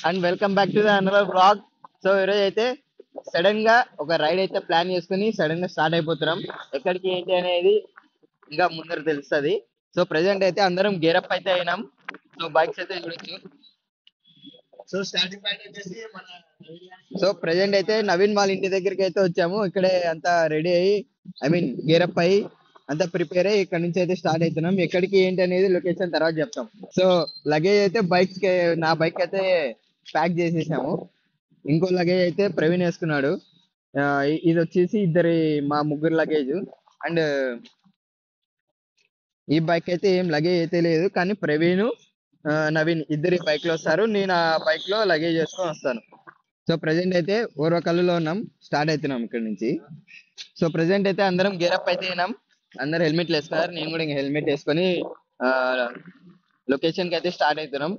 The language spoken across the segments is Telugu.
And welcome back to the another blog. So ఈరోజు అయితే సడన్ గా ఒక రైడ్ అయితే ప్లాన్ చేసుకుని సడన్ గా స్టార్ట్ అయిపోతున్నాం. ఎక్కడికి ఏంటి అనేది ఇంకా ముందర తెలుస్తుంది. సో ప్రెసెంట్ అయితే అందరం గేరప్ అయితే అయినాం. సో బైక్స్ అయితే చూడొచ్చు. సో ప్రెసెంట్ అయితే నవీన్ వాళ్ళ ఇంటి దగ్గరికి అయితే వచ్చాము. ఇక్కడే అంతా రెడీ అయ్యి గేరప్ అయ్యి అంతా ప్రిపేర్ అయ్యి ఇక్కడ నుంచి అయితే స్టార్ట్ అవుతున్నాం. ఎక్కడికి ఏంటి అనేది లొకేషన్ తర్వాత చెప్తాం. సో లగేజ్ అయితే నా బైక్ అయితే ప్యాక్ చేసేసాము. ఇంకో లగేజ్ అయితే ప్రవీణ్ వేసుకున్నాడు. ఇది వచ్చేసి మా ముగ్గురు లగేజ్. అండ్ ఈ బైక్ అయితే ఏం లగేజ్ అయితే లేదు, కానీ ప్రవీణ్ నవీన్ ఇద్దరు బైక్ లో వస్తారు. నేను ఆ బైక్ లో లగేజ్ వేసుకొని వస్తాను. సో ప్రెసెంట్ అయితే ఓర్వకల్లులో ఉన్నాం, స్టార్ట్ అవుతున్నాం ఇక్కడ నుంచి. సో ప్రెసెంట్ అయితే అందరం గేరప్ అయితే అయినాం. అందరు హెల్మెట్లు వేసుకున్నారు, నేను కూడా ఇంకా హెల్మెట్ వేసుకొని లొకేషన్ కి అయితే స్టార్ట్ అవుతున్నాం.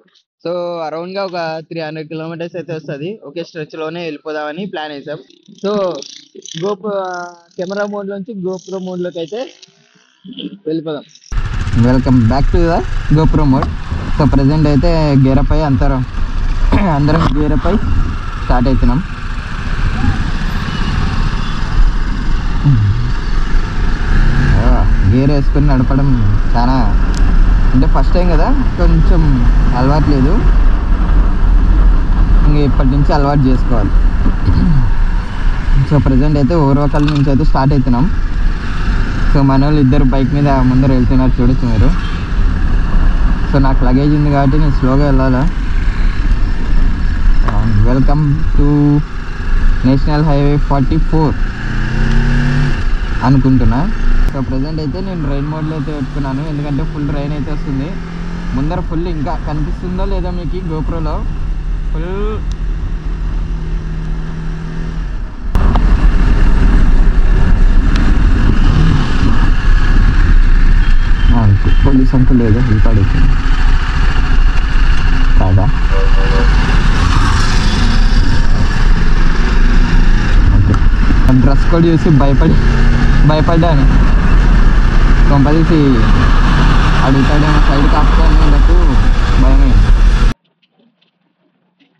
సో అరౌండ్ గా ఒక 300 కిలోమీటర్స్ అయితే వస్తుంది. ఒకే స్ట్రెచ్ లోనే వెళ్ళిపోదామని ప్లాన్ వేసాం. సో కెమెరా మోడ్ నుంచి గోప్రో మోడ్ లోకి అయితే వెళ్ళిపోదాం. Welcome back to the GoPro mode. So present అయితే గేరప్ అయి అందరం గేరప్ అయి స్టార్ట్ అవుతున్నాం. గేర్ వేసుకొని నడపడం చాలా అంటే ఫస్ట్ టైం కదా, కొంచెం అలవాటు లేదు. ఇంక ఇప్పటి నుంచి అలవాటు చేసుకోవాలి. సో ప్రజెంట్ అయితే ఓర్వకల్ నుంచి అయితే స్టార్ట్ అవుతున్నాం. సో మన వాళ్ళు ఇద్దరు బైక్ మీద ముందర వెళ్తున్నారు, చూడొచ్చు మీరు. సో నాకు లగేజ్ ఉంది కాబట్టి నేను స్లోగా వెళ్ళాలా. వెల్కమ్ టు నేషనల్ హైవే 44 అనుకుంటున్నా. సో ప్రజెంట్ అయితే నేను రైన్ మోడ్లో అయితే పెట్టుకున్నాను, ఎందుకంటే ఫుల్ రైన్ అయితే వస్తుంది. ముందర ఫుల్ ఇంకా కనిపిస్తుందో లేదో మీకు గోప్రోలో ఫుల్ పోలీస్ అంకుల్ లేదో వెళ్ళిపాడు కాదా. డ్రెస్ కోడ్ చూసి భయపడ్డాను. కొంపదీసి అడుగుతాడేమో సైడ్ కాపుతాను, నాకు భయమైంది.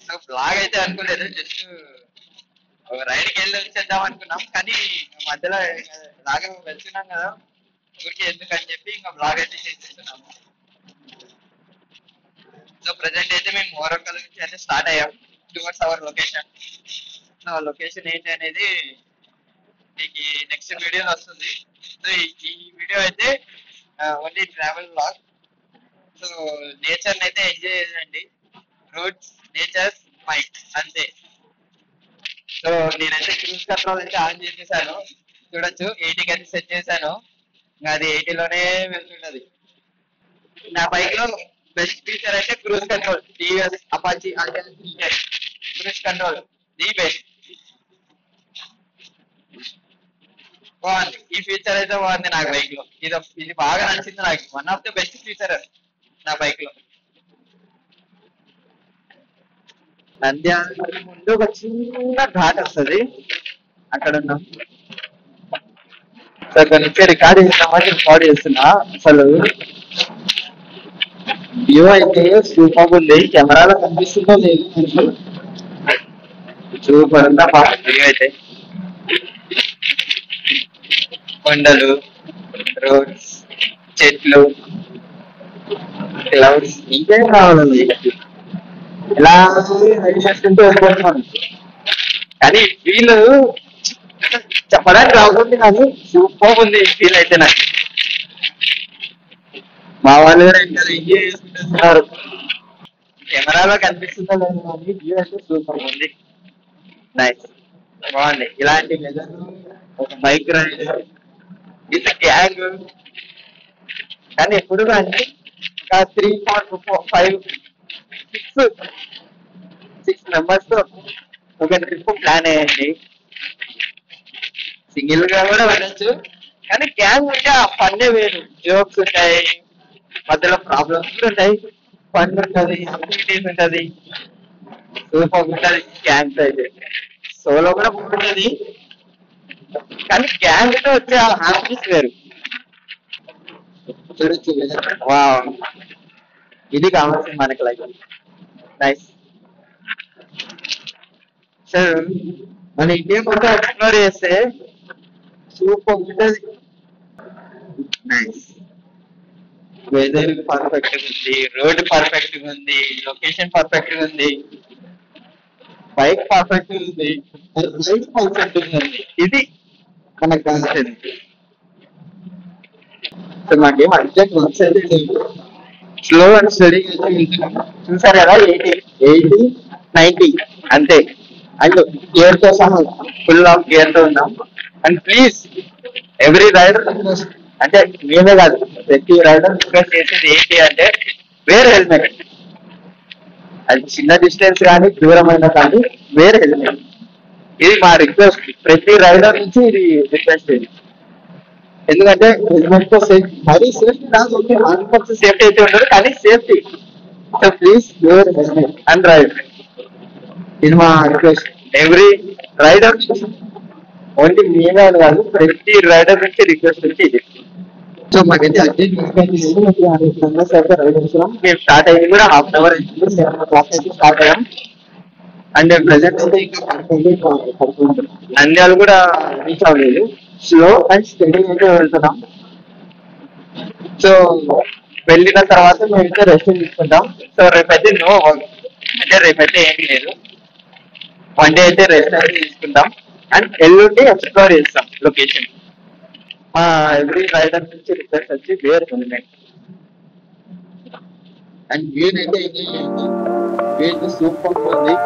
సో బ్లాగ్ అయితే అనుకోలేదు, జస్ట్ రైడ్కి వెళ్ళి వచ్చేద్దాం అనుకున్నాం. కానీ మధ్యలో లాగా వెళ్తున్నాం కదా, ఊరికి ఎందుకని చెప్పి ఇంకా బ్లాగ్ అయితే చేసేస్తున్నాము. సో ప్రజెంట్ అయితే మేము ఓరకల్ నుంచి అయితే స్టార్ట్ అయ్యాం towards our location. So location ఏంటి అనేది మీకు నెక్స్ట్ వీడియోలో వస్తుంది. సో ఈ వీడియో అయితే ఓన్లీ ట్రావెల్ బ్లాగ్. సో నేచర్ని అయితే ఎంజాయ్ చేయండి. రోడ్స్, నేచర్, మైక్ అంతే. సో నేనైతే క్రూజ్ కంట్రోల్ అయితే ఆన్ చేసేసాను, చూడొచ్చు. 80కి అయితే సెట్ చేశాను, ఇంకా అది 80లోనే వెళ్తున్నది. నా బైక్ లో బెస్ట్ ఫీచర్ అయితే cruise control. TVS Apache cruise control the best. బాగుంది, ఈ ఫీచర్ అయితే బాగుంది నాకు బైక్ లో. ఇది బాగా నచ్చింది నాకు, one of the best feature నా బైక్ లో. నంద్యాల ముందు ఒక చిన్న ఘాట్ వస్తుంది, అక్కడ ఉన్నాం. సో అక్కడ నుంచి రికార్డ్ చేద్దామని రికార్డ్ చేస్తున్నా. అసలు వ్యూ అయితే సూపర్ ఉంది, కెమెరాలో కనిపిస్తుందో లేదు, సూపర్ ఉందా వ్యూ అయితే. కొండలు, రోడ్స్, చెట్లు, క్లౌడ్స్, ఇంకేం కావాలండి. ఇలా రైడ్ చేసుకుంటూ వెళ్ళిపోతున్నాను. కానీ వీళ్ళు చెప్పడానికి రాకుండా కానీ సూపర్ ఉంది ఫీల్ అయితే నాకు. మా వాళ్ళు కూడా ఇంకా ఎంజాయ్ చేసుకుంటున్నారు. కెమెరాలో కనిపిస్తుందో లేదు కానీ వ్యూ అయితే సూపర్ ఉంది, నైస్, బాగుంది. ఇలాంటి వెదర్ ఒక బైక్ రైడ్ విత్ గ్యాంగ్, కానీ ఎప్పుడు కానీ ఒక 3, 4, 5, 6 మెంబర్స్ తో ఒక ట్రిప్ ప్లాన్ అయ్యండి. సింగిల్ గా కూడా వెళ్ళచ్చు, కానీ గ్యాంగ్ ఉంటే ఆ ఫన్నే వేరు. జోక్స్ ఉంటాయి, మధ్యలో ప్రాబ్లమ్స్ కూడా ఉంటాయి, ఫన్ ఉంటుంది, యాక్టివిటీస్ ఉంటుంది, సూపర్ ఉంటుంది గ్యాంగ్స్ అయితే. సోలో కూడా బాగుంటుంది, కానీ గ్యాంగ్ తో వచ్చే హ్యాపీనెస్ వేరు. చూడొచ్చు, వావ్, ఇది కావాల్సింది మనకి లైఫ్. నైస్. సార్ మన ఇండియా మొత్తం ఎక్స్ప్లోర్ చేస్తే సూపర్ ఉంటుంది. నైస్. వెదర్ పర్ఫెక్ట్ ఉంది, రోడ్ పర్ఫెక్ట్ ఉంది, లొకేషన్ పర్ఫెక్ట్ ఉంది, బైక్ పర్ఫెక్ట్ ఉంది, లైఫ్ పర్ఫెక్ట్ ఉంది. ఇది మనకు కావాల్సింది. సో మాకేం అర్జెంట్ వర్క్స్ అయితే లేవు. స్లో అండ్ స్టడీ చూసారు కదా, 80, 90 అంతే. అండ్ గేర్ తో సహా ఫుల్ ఆఫ్ గేర్ తో ఉన్నాం. అండ్ ప్లీజ్ ఎవ్రీ రైడర్ అంటే మేమే కాదు, ప్రతి రైడర్ రిక్వెస్ట్ చేసేది ఏంటి అంటే వేర్ హెల్మెట్. అది చిన్న డిస్టెన్స్ కానీ దూరమైన కానీ వేర్ హెల్మెట్. ఇది మా రిక్వెస్ట్, ప్రతి రైడర్ నుంచి ఇది రిక్వెస్ట్. ఇది ఎందుకంటే హెల్మెట్ తో సేఫ్, మరీ సేఫ్టీ కాదు, 100% సేఫ్టీ అయితే ఉండదు కానీ safety. So please wear helmet and ride. ఇది మా రిక్వెస్ట్ ఎవ్రీ రైడర్ నుంచి. ఓన్లీ మేమే అని కాదు, ప్రతి రైడర్ నుంచి రిక్వెస్ట్ వచ్చి ఇది. సో మాకైతే మేము స్టార్ట్ అయ్యింది కూడా ½ అవర్ అయింది. 7 o'clock అయితే స్టార్ట్ అయ్యాం. అండ్ ప్రెసెంట్ అయితే ఇంకా నంద్యాల కూడా రీచ్ అవ్వలేదు. స్లో అండ్ స్టడీ అయితే వెళ్తున్నాం. సో వెళ్ళిన తర్వాత మేమైతే రెస్ట్ తీసుకుంటాం. సో రేపైతే నో వర్క్, అంటే రేపైతే ఏమీ లేదు. 1 డే అయితే రెస్ట్ అయితే తీసుకుంటాం. అండ్ ఎల్లుండి ఎక్స్ప్లోర్ చేస్తాం లొకేషన్. ఎవ్రీ రైడర్ నుంచి రిక్వెస్ట్ వచ్చి వేర్ హెల్మెట్. అండ్ వేర్ అయితే వేర్ సూపర్ ఉంది.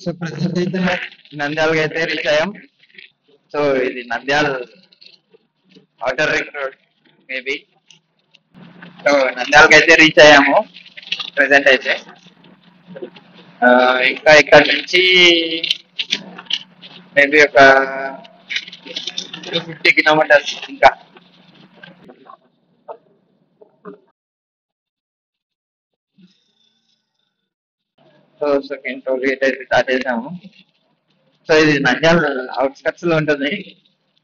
సో ప్రజెంట్ అయితే నంద్యాలకి అయితే రీచ్ అయ్యాం. సో ఇది Nandyal outer ring road maybe. So నంద్యాలకి అయితే రీచ్ అయ్యాము ప్రజెంట్ అయితే. ఇంకా ఇక్కడ నుంచి మేబీ ఒక 250 కిలోమీటర్స్ ఇంకా. సో సెకండ్ టోల్ గేట్ అయితే స్టార్ట్ చేసాము. సో ఇది నంద్యాల అవుట్స్కట్స్ లో ఉంటుంది.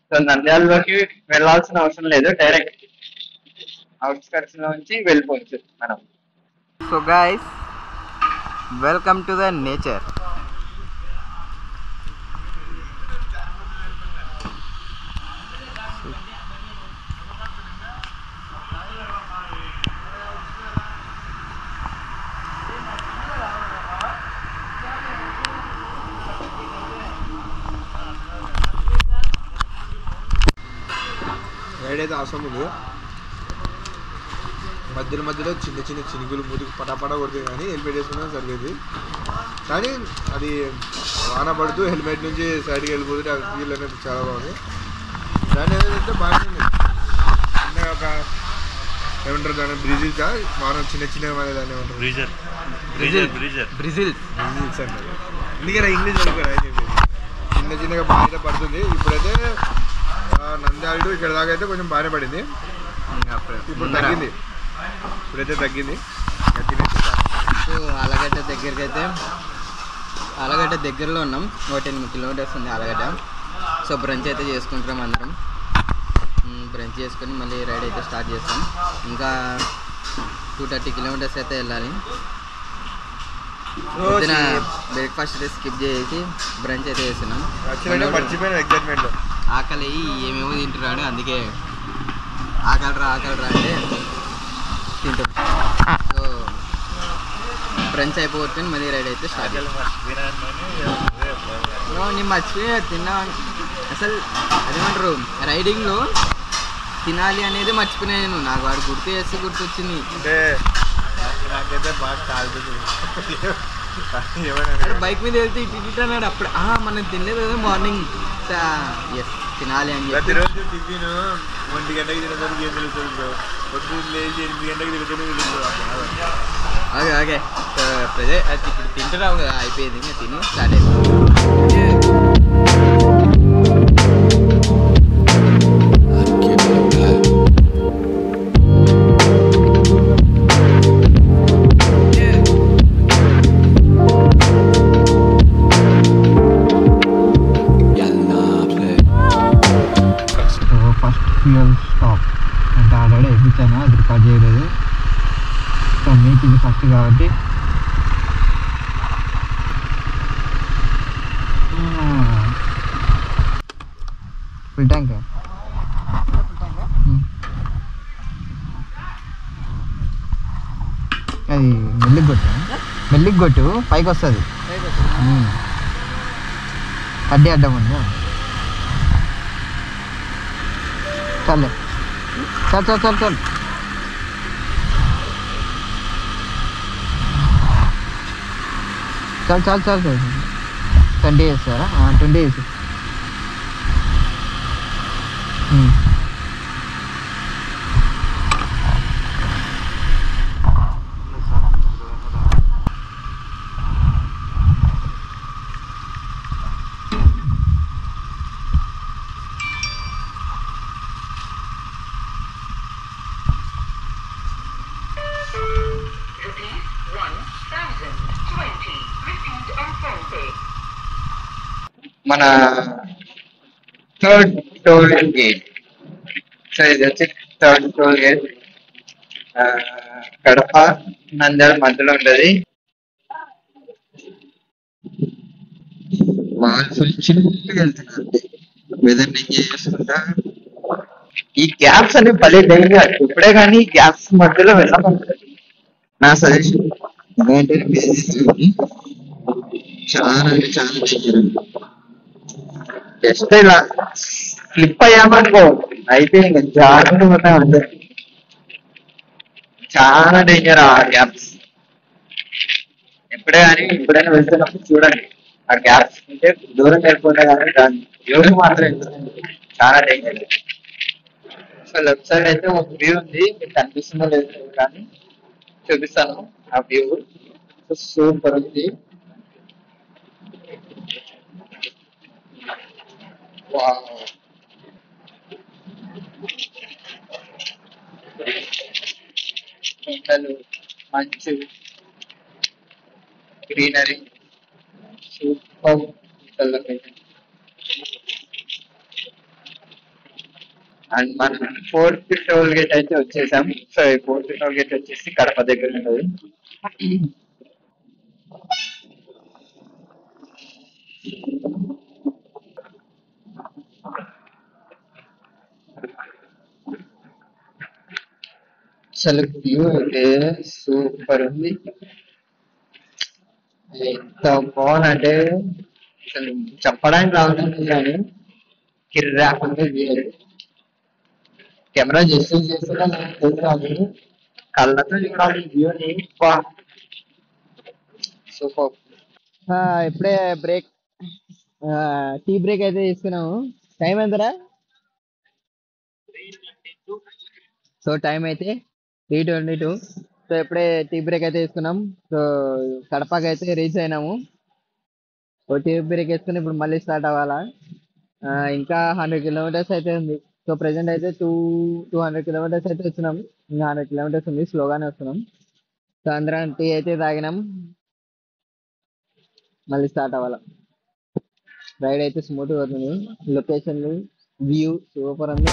సో నంద్యాలలోకి వెళ్ళాల్సిన అవసరం లేదు, డైరెక్ట్ అవుట్స్కట్స్ లో నుంచి వెళ్ళిపోవచ్చు మనం. So guys, welcome to the nature. Ride అయితే అవసరం ఉంది. మధ్యలో చిన్న చిన్న చినుకులు మురికి పటాపట కొడుతుంది కానీ హెల్మెట్ వేసుకున్నా సరిపోయింది. కానీ అది వాన పడుతూ హెల్మెట్ నుంచి సైడ్కి వెళ్ళిపోతుంటే ఆ ఫీల్ అనేది చాలా బాగుంది. దాని ఏదంటే బాగుంది. చిన్న ఒక ఏమంటారు దాని బ్రిజిల్సా వాన చిన్న చిన్న దాన్ని ఏమంటారు బ్రిజిల్స్ అంటారు. ఎందుకంటే ఇంగ్లీష్ చదువుకోరా అని చెప్పి చిన్న చిన్నగా బాగా పడుతుంది. ఇప్పుడైతే నంద్యాల ఇక్కడ దాకా అయితే కొంచెం బాగానే పడింది. ఇప్పుడు తగ్గింది, ఇప్పుడైతే తగ్గింది. సో ఆలగడ్డ దగ్గరలో ఉన్నాం. 1 కిలోమీటర్స్ ఉంది ఆలగడ్డ. సో బ్రంచ్ అయితే చేసుకుంటాం అందరం. బ్రంచ్ చేసుకొని మళ్ళీ రైడ్ అయితే స్టార్ట్ చేస్తాం. ఇంకా 230 కిలోమీటర్స్ అయితే వెళ్ళాలి. పొద్దున బ్రేక్ఫాస్ట్ అయితే స్కిప్ చేసి బ్రంచ్ అయితే చేస్తున్నాం. ఎగ్జైట్మెంట్ ఆకలి ఏమేమో తింటున్నాడు, అందుకే ఆకలిరా అంటే తింటాం. సో ఫ్రెండ్స్ అయిపోగొట్టుకొని మళ్ళీ రైడ్ అయితే స్టార్ట్ చేస్తాం. నేను మర్చిపోయా తిన్నా. అసలు అదేమంటారు, రైడింగ్లో తినాలి అనేది మర్చిపోయినా నేను. నాకు వాడు గుర్తు చేస్తే గుర్తొచ్చింది. నాకైతే బాగా కాలుతుంది. బైక్ మీద వెళ్తే ఇటు అన్నాడు. అప్పుడు మనం తినలేదు కదా మార్నింగ్. ఎస్ తినాలి అని చెప్పి ప్రతిరోజు టిఫిన్ 1 గంటకి తినడానికి ఏం తెలుస్తుంది బ్రో. పొద్దున్న లేచి 8 గంటకి తిరుగుతూనే తెలుస్తుంది. ఓకే సో ఇప్పుడు తింటున్నావు కదా, అయిపోయింది. ఇంకా తిని స్టార్ట్ అయింది. ఫ్యూయల్ స్టాప్ అంటే ఆల్రెడీ ఎక్కించాను, అది రికార్డ్ చేయలేదు. సో మీకు ఇది ఫస్ట్ కాబట్టి ఫుల్ ట్యాంక్. అది మెల్లికి కొట్టు పైకి వస్తుంది. అడ్డే అడ్డం ఉంది. చల్లే చల్ చల్ చల్ చల్ చల్ చల్ చల్ చల్ 20 వేస్తారా? 20 వేసి మన థర్డ్ టోల్ గేట్. సో ఇది వచ్చి third toll gate, Kadapa Nandyal మధ్యలో ఉంటది. వాళ్ళు ఫుల్ చిన్నగా వెళ్తున్నారు, వెదర్ ఎంజాయ్ చేసుకుంటా. ఈ గ్యాప్స్ అనేవి భలే డేంజర్. ఇప్పుడే కానీ ఈ గ్యాప్స్ మధ్యలో వెళ్ళమంటారు నా సజెషన్. చాలా అంటే చాలా డేంజర్. జస్ట్ ఇలా స్లిప్ అయ్యామనుకో అయితే ఇంకా జాగ్రత్త పోతా అంతే. చాలా డేంజర్ ఆ గ్యాప్స్. ఎప్పుడే కానీ ఎప్పుడైనా వెళ్తున్నప్పుడు చూడండి ఆ గ్యాప్స్ ఉంటే దూరం వెళ్ళిపోతే కానీ దాన్ని ఎవరు మాత్రం వెళ్తుంది, చాలా డేంజర్. సో లెఫ్ట్ సైడ్ అయితే ఒక వ్యూ ఉంది, మీకు కనిపిస్తుందో లేదు కానీ చూపిస్తాను ఆ వ్యూ. సూపర్ ఉంది. కొండలు, మంచు, గ్రీనరీ, సూపర్. అండ్ మనం 4th టోల్ గేట్ అయితే వచ్చేసాం. సో ఈ 4th టోల్ గేట్ వచ్చేసి కడప దగ్గర ఉంటుంది. అసలు వ్యూ అయితే సూపర్ ఉంది. ఎంత బాగుందంటే అసలు చెప్పడానికి రావట్లేదు కానీ కిర్రాకుంది వ్యూ. కెమెరా చేస్తూ తెలుసు, కళ్ళతో చూడాలి వ్యూని. సూపర్. ఇప్పుడే బ్రేక్, టీ బ్రేక్ అయితే తీసుకున్నాము. టైం ఎంతరా? సో టైం అయితే 3:22. సో ఇప్పుడే టీ బ్రేక్ అయితే తీసుకున్నాం. సో కడపకి అయితే రీచ్ అయినాము. సో టీ బ్రేక్ వేసుకుని ఇప్పుడు మళ్ళీ స్టార్ట్ అవ్వాలా. ఇంకా 100 కిలోమీటర్స్ అయితే ఉంది. సో ప్రెసెంట్ అయితే 200 కిలోమీటర్స్ అయితే వచ్చినాం. ఇంకా 100 కిలోమీటర్స్ ఉంది, స్లోగానే వస్తున్నాం. సో అందరం టీ అయితే తాగినాం, మళ్ళీ స్టార్ట్ అవ్వాలా. రైడ్ అయితే స్మూత్ అవుతుంది. లొకేషన్ వ్యూ సూపర్ ఉంది.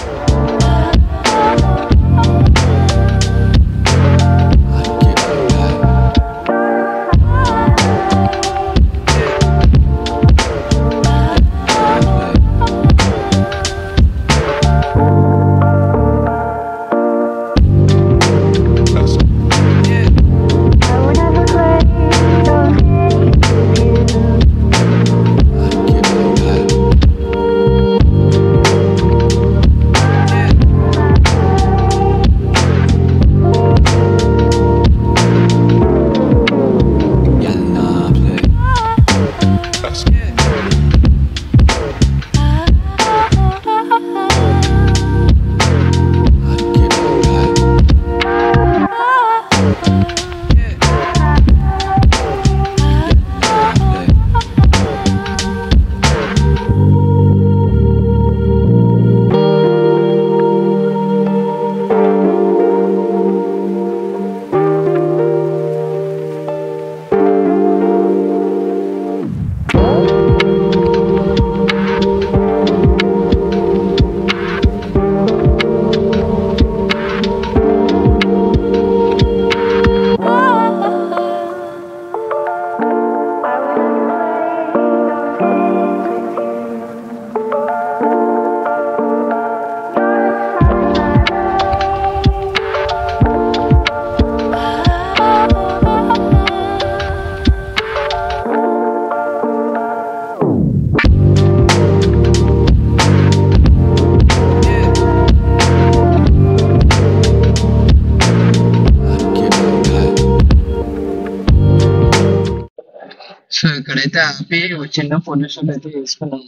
ఇక్కడైతే ఆపి ఒక చిన్న ఫోటోషూట్ అయితే చేసుకున్నాం.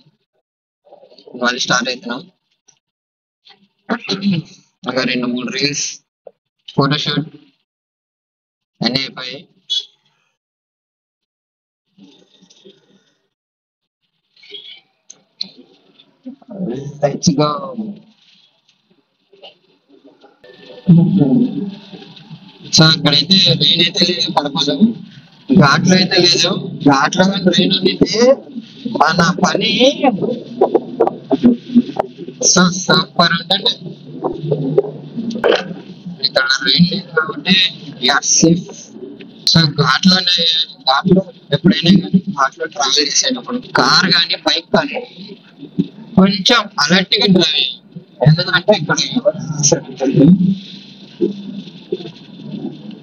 వాళ్ళు స్టార్ట్ అవుతున్నాం. ఒక 2-3 రీల్స్, ఫోటోషూట్ అన్నీ అయిపోయాయి. Let's go. సో ఇక్కడైతే రెయిన్ అయితే లేదు, పడపదు. ఘాట్లో అయితే లేదు. ఘాట్లో కానీ రెయిన్ అయితే మన పని సో సూపర్ ఉందండి. ఇక్కడ రెయిన్ లేదు కాబట్టి సేఫ్. సో ఘాట్లో ఎప్పుడైనా కానీ ఘాట్లో ట్రావెల్ చేసేటప్పుడు కార్ కానీ బైక్ కానీ కొంచెం అలర్ట్ గా డ్రైవ్. ఎందుకంటే ఇక్కడ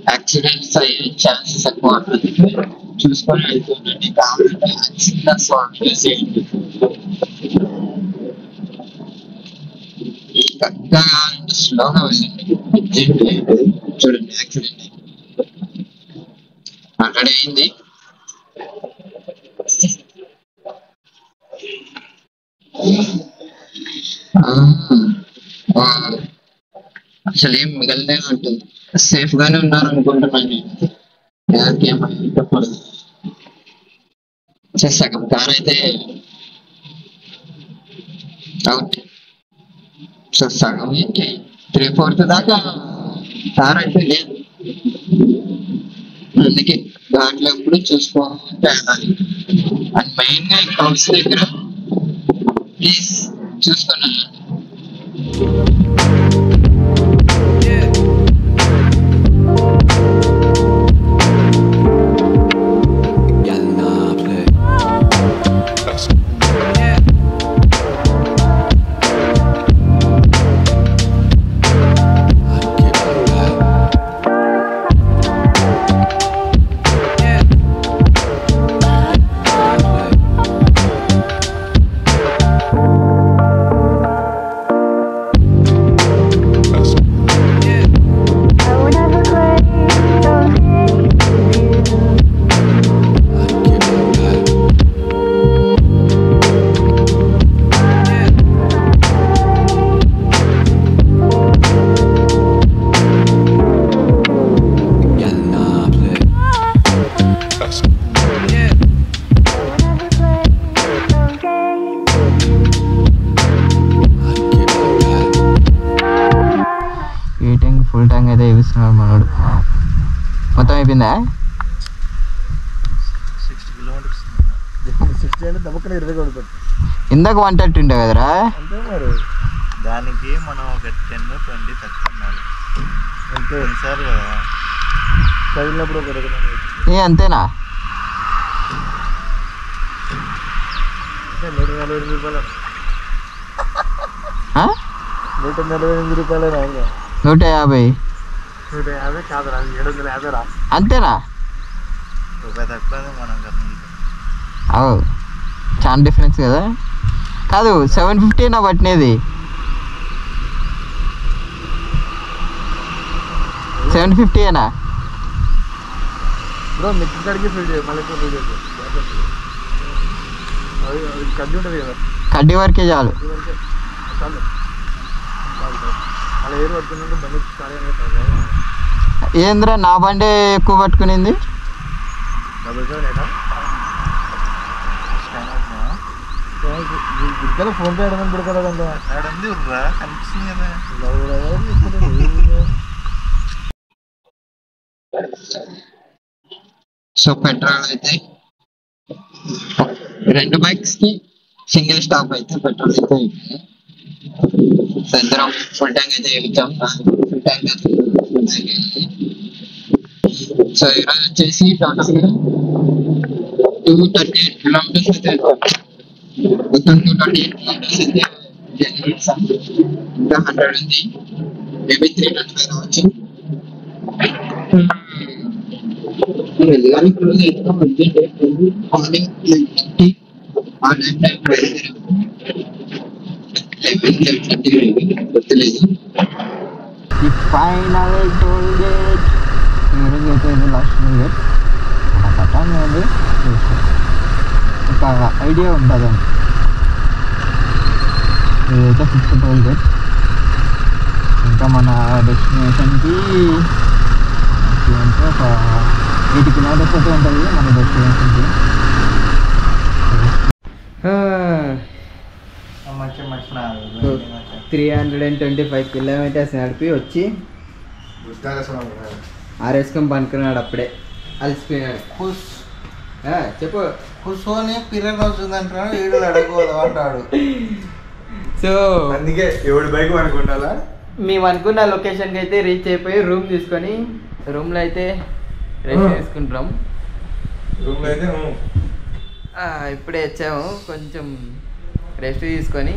యాక్సిడెంట్స్ అయ్యే ఛాన్సెస్ ఎక్కువ ఉంటుంది. చూసుకొని వెళ్తుండండి. కావాలంటే యాక్సిడెంట్స్ చేసేయండి. కరెక్ట్గా కావాలంటే స్లోగా వెళ్ళండి. చూడండి యాక్సిడెంట్ ఆల్రెడీ అయింది. అసలు ఏం మిగలనే ఉంటుంది. సేఫ్ గానే ఉన్నారు అనుకుంటున్నాను. ఎవరికి ఏమూడదు. సగం కార్ అయితే అవుట్. సో సగం ఏంటి 3/4 దాకా కార్ అయితే లేదు. అందుకే దాంట్లో ఎప్పుడు చూసుకోవాలి. అండ్ మెయిన్ గా హౌస్ దగ్గర ప్లీజ్ చూసుకున్నాను. ఫుల్ ట్యాంక్ అయితే వేపిస్తున్నాడు మనోడు. మొత్తం అయిపోయిందా? 60 కిలోమీటర్స్. 60 అంటే దమ్మకన 20 కొడుతుంది. ఇందాక 130 ఉండే కదరా? అంతే మరి. దానికి మనం ఒక 10-20 తక్కున్నాడు అంతే సార్. చదివినప్పుడు ఒక రకమైన అంతేనా? 148 రూపాయలు. 148 రూపాయలు. 150 కాదురా, 750 రా. అంతేనా? రూపాయి తక్కువ మనం. అవు చాలా డిఫరెన్స్ కదా. కాదు 750 నా పట్టినది. 750 బ్రో నెక్స్ట్ కాడికి ఫీల్ చేయాలి. మళ్ళీ ఫీల్ చేయాలి. అది కడ్డీ ఉంటుంది కదా, కడ్డీ వరకే చాలు. చాలు అలా ఏరు పడుతున్నట్టు బండి ఖాళీ. ఏంద్రా నా బండి ఎక్కువ పట్టుకునింది. గుడికలో ఫోన్ పే ఆడమని పడుకోలేదండి. ఆడంది కనిపిస్తుంది కదా. సో పెట్రోల్ అయితే 2 బైక్స్ కి సింగిల్ స్టాప్ అయితే పెట్రోల్ అయితే అయిపోయింది. ఇద్దరం ఫుల్ ట్యాంక్ అయితే వేయించాం. ఫుల్ ట్యాంక్ సో ఈరోజు వచ్చేసి టోటల్గా 238 కిలోమీటర్స్ అయితే మొత్తం 228 కిలోమీటర్స్ అయితే జర్నీ చేస్తాం. ఇంకా 100 ఉంది. మేబీ 325 రావచ్చు. వెళ్ళగానే క్లోజ్ అవుతాం. మార్నింగ్ 11:30 ఆ టైం గుర్తులేదు. ఈ ఫైనల్ టోల్ గేట్ ఈరోజు అయితే లాస్ట్ టోల్ గేట్ పట్టాలి. ఒక ఐడియా ఉంటుందండి. ఇదైతే 5th టోల్ గేట్. ఇంకా మన డెస్టినేషన్కి అంటే ఒక 80 కిలోమీటర్స్ అయితే ఉంటుంది మన డెస్టినేషన్కి. మంచిగా 325 కిలోమీటర్స్ నడిపి వచ్చి ఆరేసుకొని పనుకున్నాడు. అప్పుడే అలసిపోయినాడు. చెప్పు. కూర్చొని పీరియడ్ అవుతుంది అంటాడు, వీడు అడగకూడదు అంటాడు. సో అందుకే ఎవడి బైక్ అనుకుంటారా. మేము అనుకున్న లొకేషన్కి అయితే రీచ్ అయిపోయి రూమ్ తీసుకొని రూమ్లో అయితే రెస్ట్ తీసుకుంటాం. రూమ్లో అయితే ఇప్పుడే వచ్చాము, కొంచెం రెస్ట్ తీసుకొని.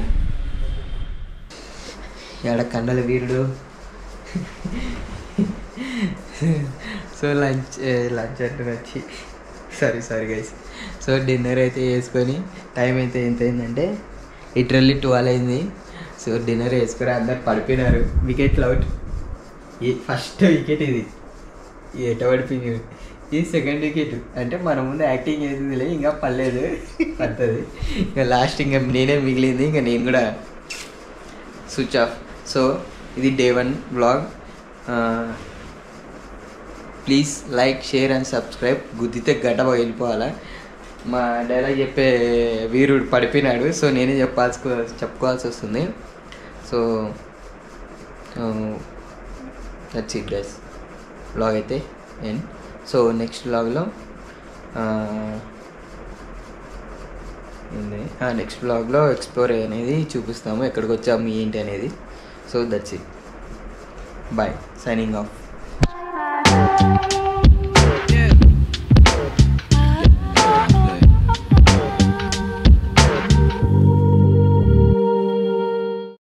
ఎడ కండల వీరుడు. సో లంచ్ అంటే వచ్చి సారీ గైస్. సో డిన్నర్ అయితే వేసుకొని టైం అయితే ఎంత అయిందంటే లిటరల్లీ 12 అయింది. సో డిన్నర్ వేసుకొని అందరు పడిపోయినారు. వికెట్లు అవుట్. ఈ ఫస్ట్ వికెట్ ఇది ఎట పడిపోయింది. ఇది సెకండ్ వికెట్. అంటే మన ముందు యాక్టింగ్ చేసిందిలే, ఇంకా పర్లేదు పడుతుంది. ఇంకా లాస్ట్ ఇంకా నేనే మిగిలింది, ఇంకా నేను కూడా స్విచ్ ఆఫ్. సో ఇది Day 1 vlog. Please like, share and subscribe. గుద్దితే గడ్డ వెళ్ళిపోవాలా. మా డైలాగ్ చెప్పే వీరుడు పడిపోయినాడు. సో నేనే చెప్పుకోవాల్సి వస్తుంది. So that's it guys. Vlog అయితే అండ్ సో నెక్స్ట్ వ్లాగ్లో నెక్స్ట్ వ్లాగ్లో ఎక్స్ప్లోర్ అనేది చూపిస్తాము, ఎక్కడికి వచ్చాము ఏంటి అనేది. So that's it. Bye, signing of.